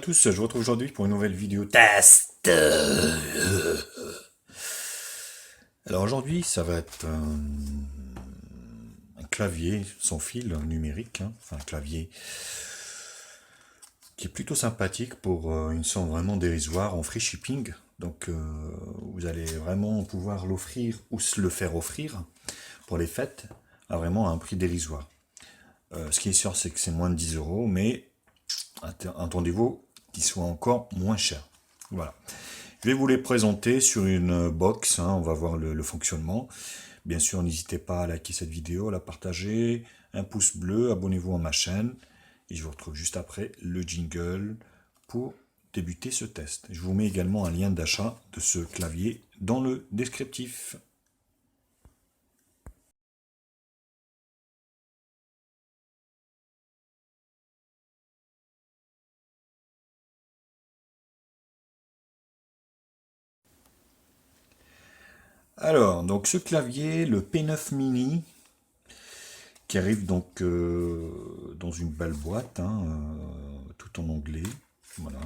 tous, je vous retrouve aujourd'hui pour une nouvelle vidéo test. Alors aujourd'hui, ça va être un clavier sans fil numérique, hein, enfin un clavier qui est plutôt sympathique pour une somme vraiment dérisoire en free shipping. Donc vous allez vraiment pouvoir l'offrir ou se le faire offrir pour les fêtes à vraiment un prix dérisoire. Ce qui est sûr, c'est que c'est moins de 10 euros, mais attendez-vous qu'il soit encore moins cher. Voilà. Je vais vous les présenter sur une box, hein, on va voir le fonctionnement. Bien sûr, n'hésitez pas à liker cette vidéo, à la partager, un pouce bleu, abonnez-vous à ma chaîne. Et je vous retrouve juste après le jingle pour débuter ce test. Je vous mets également un lien d'achat de ce clavier dans le descriptif. Alors, donc ce clavier, le P9 Mini, qui arrive donc dans une belle boîte, hein, tout en anglais. Voilà.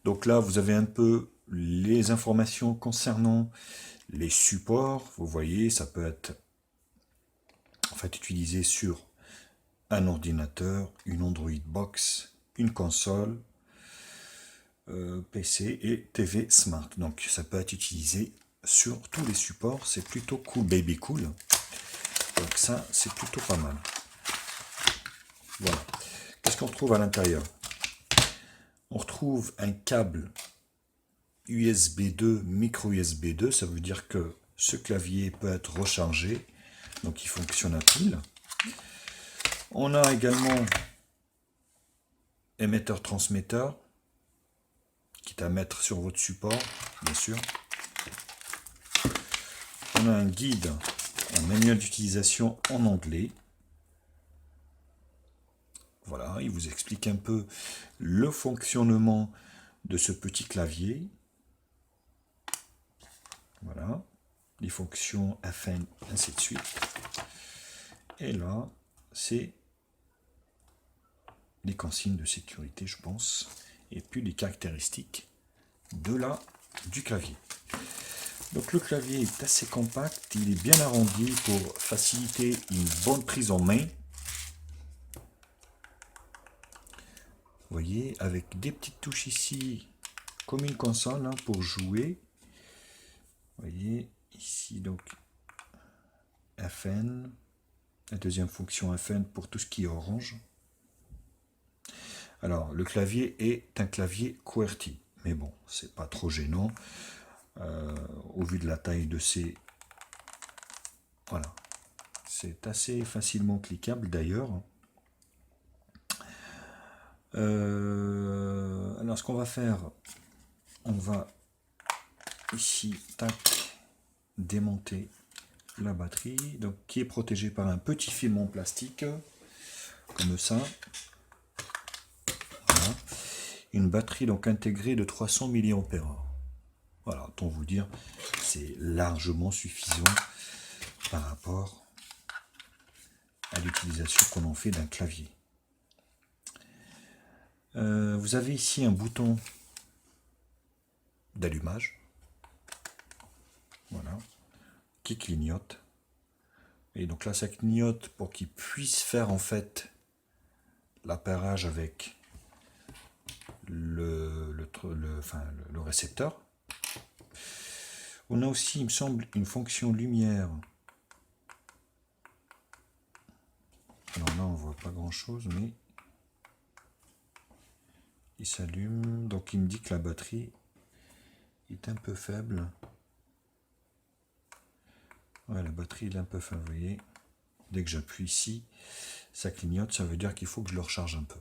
Donc là, vous avez un peu les informations concernant les supports. Vous voyez, ça peut être en fait utilisé sur un ordinateur, une Android Box, une console, PC et TV Smart. Donc ça peut être utilisé sur tous les supports. C'est plutôt cool, baby cool. Donc ça, c'est plutôt pas mal. Voilà. Qu'est-ce qu'on retrouve à l'intérieur? On retrouve un câble USB 2, micro USB 2. Ça veut dire que ce clavier peut être rechargé. Donc il fonctionne à pile. On a également émetteur-transmetteur, qui est à mettre sur votre support, bien sûr. On a un guide, un manuel d'utilisation en anglais. Voilà, il vous explique un peu le fonctionnement de ce petit clavier. Voilà, les fonctions FN, ainsi de suite. Et là, c'est les consignes de sécurité, je pense, et puis les caractéristiques du clavier. Donc le clavier est assez compact, il est bien arrondi pour faciliter une bonne prise en main. Vous voyez, avec des petites touches ici, comme une console, hein, pour jouer. Vous voyez, ici donc FN, la deuxième fonction FN pour tout ce qui est orange. Alors, le clavier est un clavier QWERTY, mais bon, c'est pas trop gênant. Au vu de la taille de ces... Voilà. C'est assez facilement cliquable d'ailleurs. Alors ce qu'on va faire, on va ici, tac, démonter la batterie, donc qui est protégée par un petit film en plastique, comme ça. Voilà. Une batterie donc intégrée de 300 mAh. Voilà, autant vous dire, c'est largement suffisant par rapport à l'utilisation qu'on en fait d'un clavier. Vous avez ici un bouton d'allumage, voilà, qui clignote. Et donc là, ça clignote pour qu'il puisse faire en fait l'appairage avec le récepteur. On a aussi, il me semble, une fonction lumière. Alors là, on voit pas grand chose, mais il s'allume. Donc il me dit que la batterie est un peu faible. Ouais, la batterie est un peu faible, vous voyez. Dès que j'appuie ici, ça clignote, ça veut dire qu'il faut que je le recharge un peu.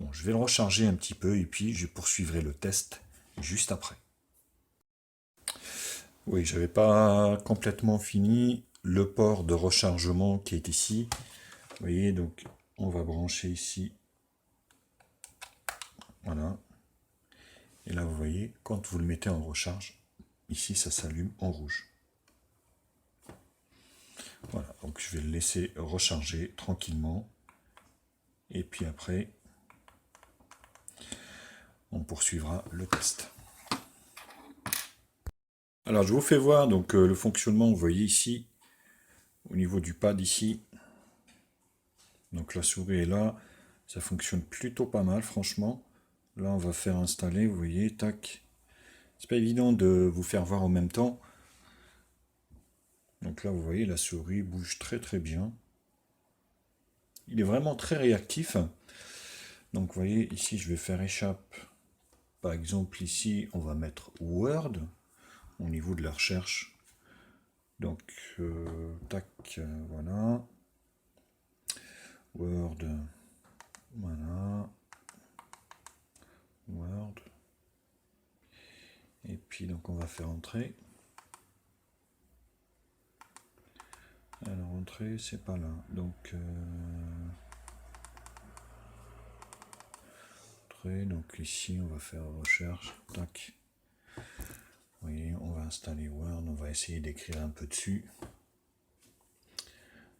Bon, je vais le recharger un petit peu et puis je poursuivrai le test juste après. Oui, j'avais pas complètement fini le port de rechargement qui est ici. Vous voyez, donc on va brancher ici. Voilà. Et là, vous voyez, quand vous le mettez en recharge, ici, ça s'allume en rouge. Voilà, donc je vais le laisser recharger tranquillement. Et puis après, on poursuivra le test. Alors je vous fais voir donc le fonctionnement, vous voyez ici, au niveau du pad ici. Donc la souris est là, ça fonctionne plutôt pas mal franchement. Là on va faire installer, vous voyez, tac. C'est pas évident de vous faire voir en même temps. Donc là vous voyez la souris bouge très très bien. Il est vraiment très réactif. Donc vous voyez ici je vais faire échappe. Par exemple ici on va mettre Word au niveau de la recherche. Donc tac, voilà. Word, voilà. Word. Et puis donc on va faire entrer. Alors entrée c'est pas là. Donc entrée, donc ici on va faire recherche. Tac. Vous voyez, on va installer Word, on va essayer d'écrire un peu dessus.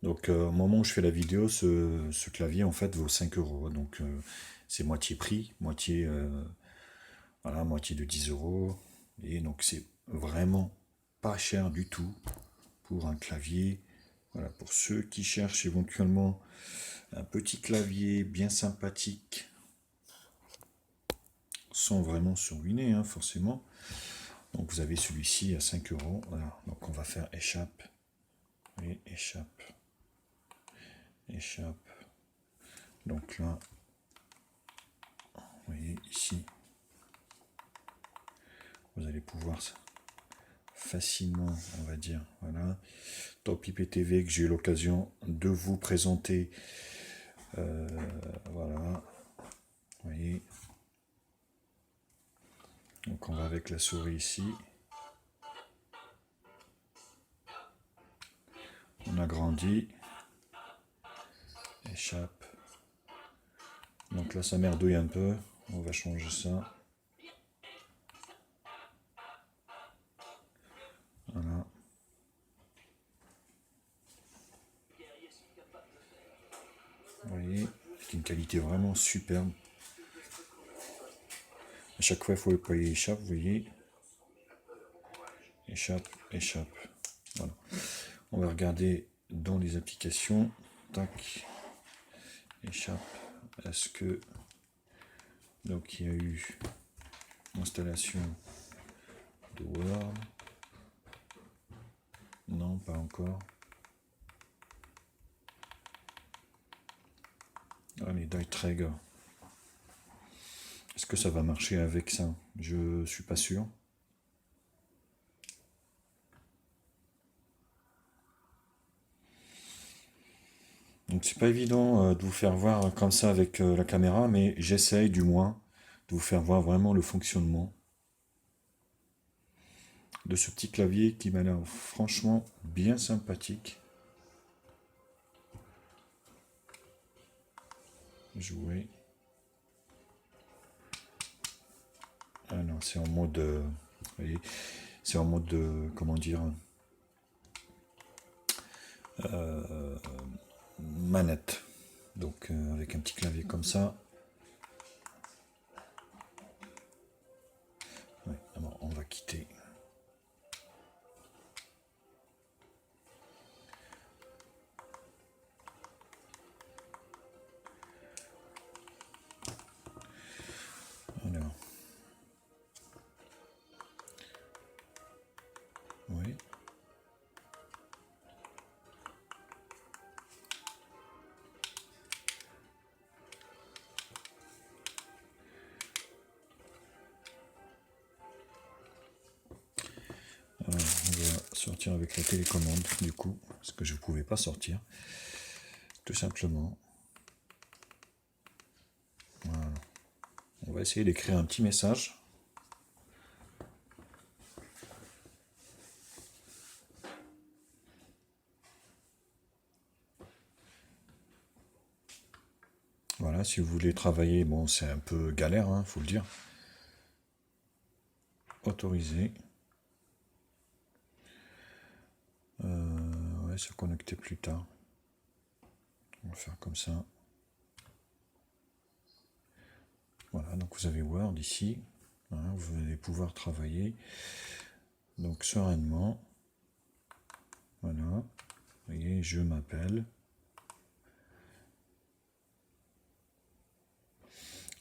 Donc au moment où je fais la vidéo, ce clavier en fait vaut 5 €. Donc c'est moitié prix, moitié, voilà, moitié de 10 €. Et donc c'est vraiment pas cher du tout pour un clavier. Voilà, pour ceux qui cherchent éventuellement un petit clavier bien sympathique, sans vraiment se ruiner, hein, forcément. Donc vous avez celui-ci à 5 €. Voilà, donc on va faire échappe. Et échappe. Échappe. Donc là, vous voyez ici, vous allez pouvoir facilement, on va dire, voilà. Top IPTV que j'ai eu l'occasion de vous présenter. Voilà. Vous voyez. Donc on va avec la souris ici. On agrandit. Échappe. Donc là ça merdouille un peu. On va changer ça. Voilà. Vous voyez, c'est une qualité vraiment superbe. À chaque fois, il faut déployer échappe, vous voyez. Échappe, échappe. Voilà. On va regarder dans les applications. Tac. Échappe. Est-ce que... Donc, il y a eu installation de Word. Non, pas encore. Allez, Dietreg. Est-ce que ça va marcher avec ça? Je suis pas sûr. Donc c'est pas évident de vous faire voir comme ça avec la caméra, mais j'essaye du moins de vous faire voir vraiment le fonctionnement de ce petit clavier qui m'a l'air franchement bien sympathique. Jouer. Ah non, c'est en mode... vous voyez, c'est en mode de... Comment dire, manette. Donc avec un petit clavier comme ça. Ouais, alors on va quitter. Alors. Oui. Alors, on va sortir avec la télécommande du coup, parce que je ne pouvais pas sortir. Tout simplement. Voilà. On va essayer d'écrire un petit message. Voilà, si vous voulez travailler, bon, c'est un peu galère, hein, faut le dire. Autoriser. Ouais, se connecter plus tard. On va faire comme ça. Voilà, donc vous avez Word ici. Hein, vous allez pouvoir travailler donc sereinement. Voilà. Vous voyez, je m'appelle.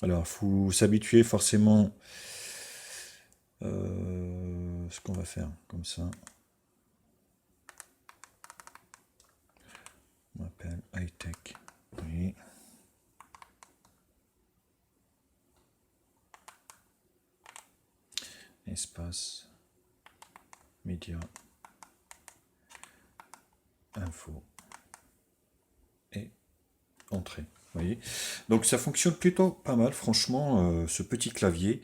Alors, il faut s'habituer forcément. Ce qu'on va faire comme ça. On m'appelle high-tech. Oui. Espace. Média. Info. Et entrée. Vous voyez. Donc ça fonctionne plutôt pas mal, franchement, ce petit clavier.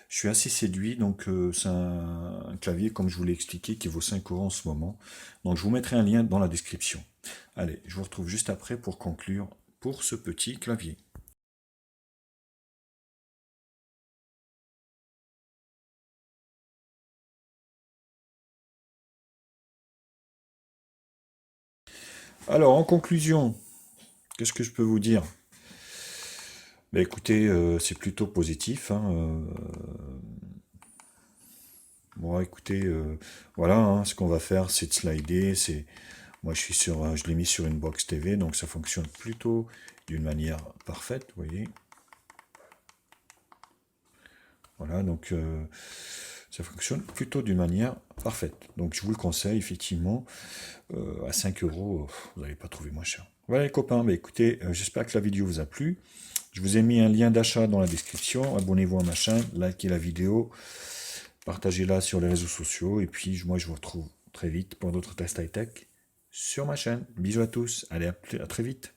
Je suis assez séduit, donc c'est un clavier, comme je vous l'ai expliqué, qui vaut 5 € en ce moment. Donc je vous mettrai un lien dans la description. Allez, je vous retrouve juste après pour conclure pour ce petit clavier. Alors, en conclusion, qu'est-ce que je peux vous dire? Ben, écoutez, c'est plutôt positif, hein, bon, écoutez, voilà, hein, ce qu'on va faire, c'est de slider. Moi, je l'ai mis sur une box TV, donc ça fonctionne plutôt d'une manière parfaite, vous voyez. Voilà, donc ça fonctionne plutôt d'une manière parfaite. Donc je vous le conseille, effectivement, à 5 €, vous n'allez pas trouver moins cher. Voilà les copains, bah, écoutez, j'espère que la vidéo vous a plu. Je vous ai mis un lien d'achat dans la description. Abonnez-vous à ma chaîne, likez la vidéo, partagez-la sur les réseaux sociaux. Et puis moi, je vous retrouve très vite pour d'autres tests high-tech sur ma chaîne. Bisous à tous, allez à très vite.